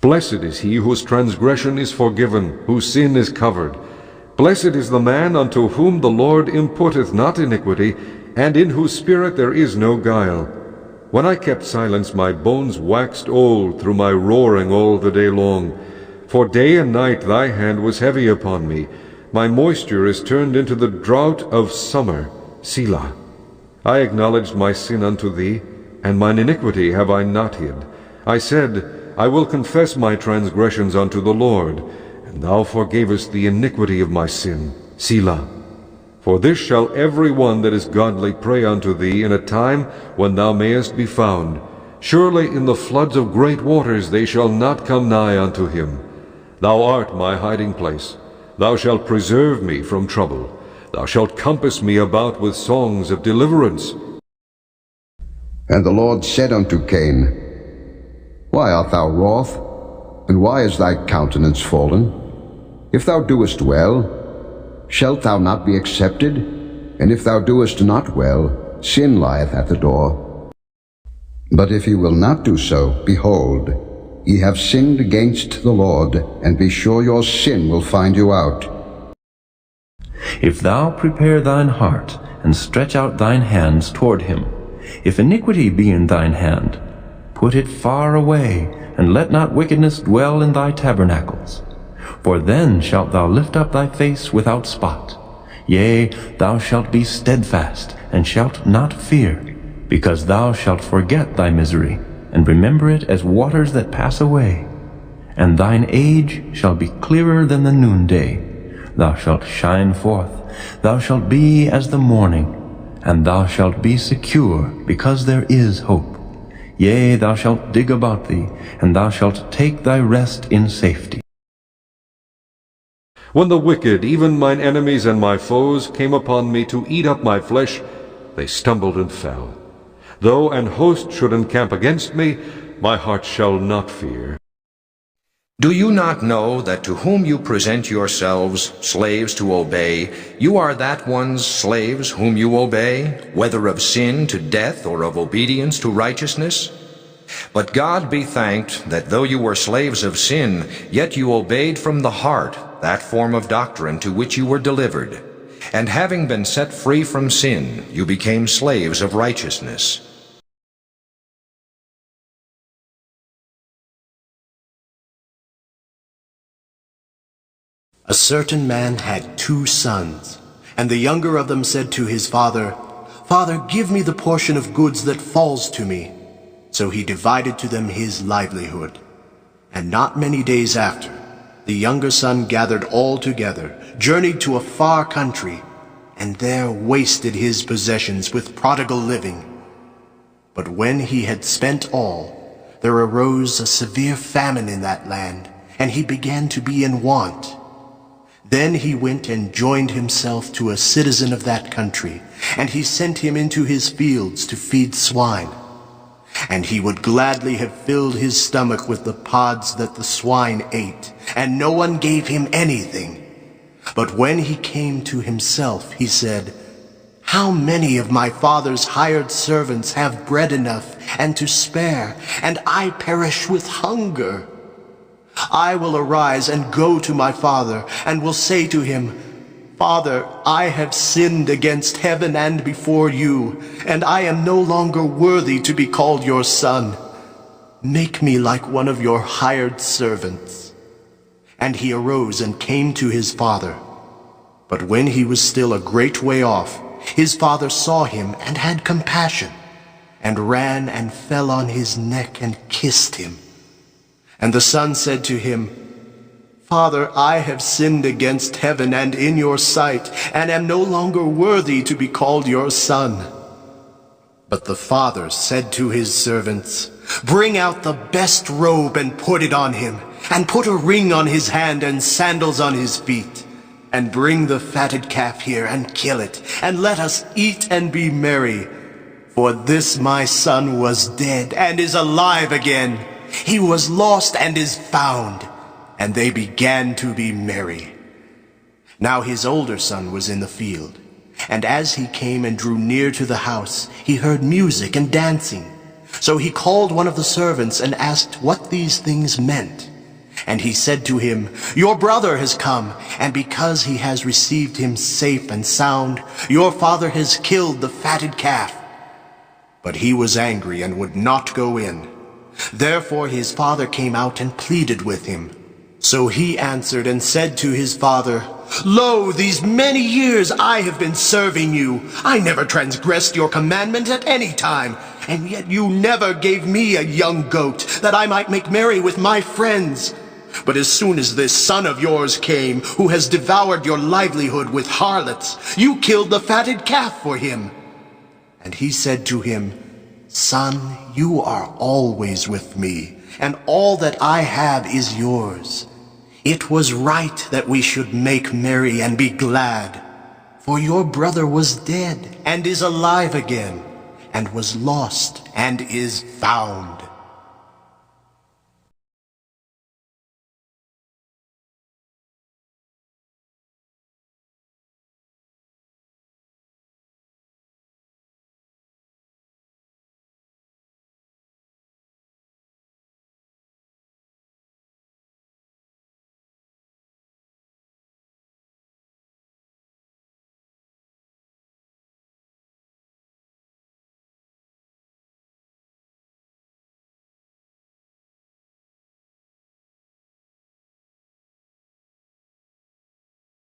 Blessed is he whose transgression is forgiven, whose sin is covered. Blessed is the man unto whom the Lord imputeth not iniquity, and in whose spirit there is no guile. When I kept silence, my bones waxed old through my roaring all the day long. For day and night thy hand was heavy upon me. My moisture is turned into the drought of summer. Selah. I acknowledged my sin unto thee, and mine iniquity have I not hid. I said, I will confess my transgressions unto the Lord, and thou forgavest the iniquity of my sin. Selah. For this shall every one that is godly pray unto thee in a time when thou mayest be found. Surely in the floods of great waters they shall not come nigh unto him. Thou art my hiding place. Thou shalt preserve me from trouble. Thou shalt compass me about with songs of deliverance. And the Lord said unto Cain, Why art thou wroth? And why is thy countenance fallen? If thou doest well, shalt thou not be accepted? And if thou doest not well, sin lieth at the door. But if ye will not do so, behold, ye have sinned against the Lord, and be sure your sin will find you out. If thou prepare thine heart, and stretch out thine hands toward him, if iniquity be in thine hand, put it far away, and let not wickedness dwell in thy tabernacles. For then shalt thou lift up thy face without spot. Yea, thou shalt be steadfast, and shalt not fear, because thou shalt forget thy misery, and remember it as waters that pass away. And thine age shall be clearer than the noonday. Thou shalt shine forth, thou shalt be as the morning, and thou shalt be secure, because there is hope. Yea, thou shalt dig about thee, and thou shalt take thy rest in safety. When the wicked, even mine enemies and my foes, came upon me to eat up my flesh, they stumbled and fell. Though an host should encamp against me, my heart shall not fear. Do you not know that to whom you present yourselves slaves to obey, you are that one's slaves whom you obey, whether of sin to death or of obedience to righteousness? But God be thanked that though you were slaves of sin, yet you obeyed from the heart that form of doctrine to which you were delivered. And having been set free from sin, you became slaves of righteousness. A certain man had 2 sons, and the younger of them said to his father, Father, give me the portion of goods that falls to me. So he divided to them his livelihood. And not many days after, the younger son gathered all together, journeyed to a far country, and there wasted his possessions with prodigal living. But when he had spent all, there arose a severe famine in that land, and he began to be in want. Then he went and joined himself to a citizen of that country, and he sent him into his fields to feed swine. And he would gladly have filled his stomach with the pods that the swine ate, and no one gave him anything. But when he came to himself, he said, How many of my father's hired servants have bread enough and to spare, and I perish with hunger? I will arise and go to my father, and will say to him, Father, I have sinned against heaven and before you, and I am no longer worthy to be called your son. Make me like one of your hired servants. And he arose and came to his father. But when he was still a great way off, his father saw him and had compassion, and ran and fell on his neck and kissed him. And the son said to him, Father, I have sinned against heaven and in your sight, and am no longer worthy to be called your son. But the father said to his servants, Bring out the best robe and put it on him, and put a ring on his hand and sandals on his feet. And bring the fatted calf here and kill it, and let us eat and be merry. For this my son was dead and is alive again. He was lost and is found. And they began to be merry. Now his older son was in the field. And as he came and drew near to the house, he heard music and dancing. So he called one of the servants and asked what these things meant. And he said to him, Your brother has come, and because he has received him safe and sound, your father has killed the fatted calf. But he was angry and would not go in. Therefore his father came out and pleaded with him. So he answered and said to his father, Lo, these many years I have been serving you. I never transgressed your commandment at any time, and yet you never gave me a young goat, that I might make merry with my friends. But as soon as this son of yours came, who has devoured your livelihood with harlots, you killed the fatted calf for him. And he said to him, Son, you are always with me, and all that I have is yours. It was right that we should make merry and be glad. For your brother was dead, and is alive again, and was lost, and is found.